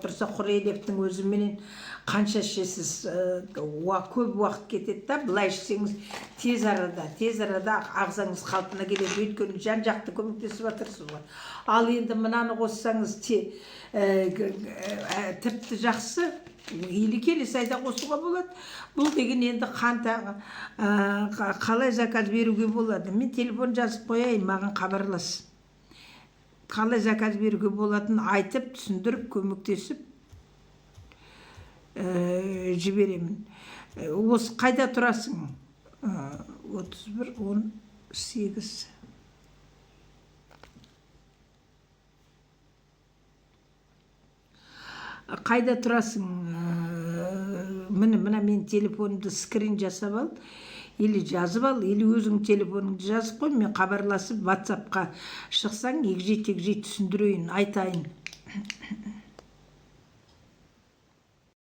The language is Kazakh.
отырса Құрелевтің өзіменен қанша ішесіз, көп уақыт кетеді да. Былай ішсеңіз тез арада ағзаңыз қалпына келеді, өйткені жан жақты көмектесіп жатырсыз ғой. Ал енді мынаны қоссаңыз тіпті жақсы, или келесі айда қосуға болады. Бұл деген енді қалай заказ беруге болады. Мен телефон жазып қояйын, маған хабарлас. Қалай заказ беруге болатын айтып, түсіндіріп, көмектесіп жіберемін. Осы қайда тұрасың? 31-18. Қайда тұрасың? Мына мен телефонымды скрин жасап ал, или жазып ал, или өзің телефоныңды жазып қой, мен хабарласып WhatsApp-қа шықсаң, егжей-тегжей түсіндірейін, айтайын.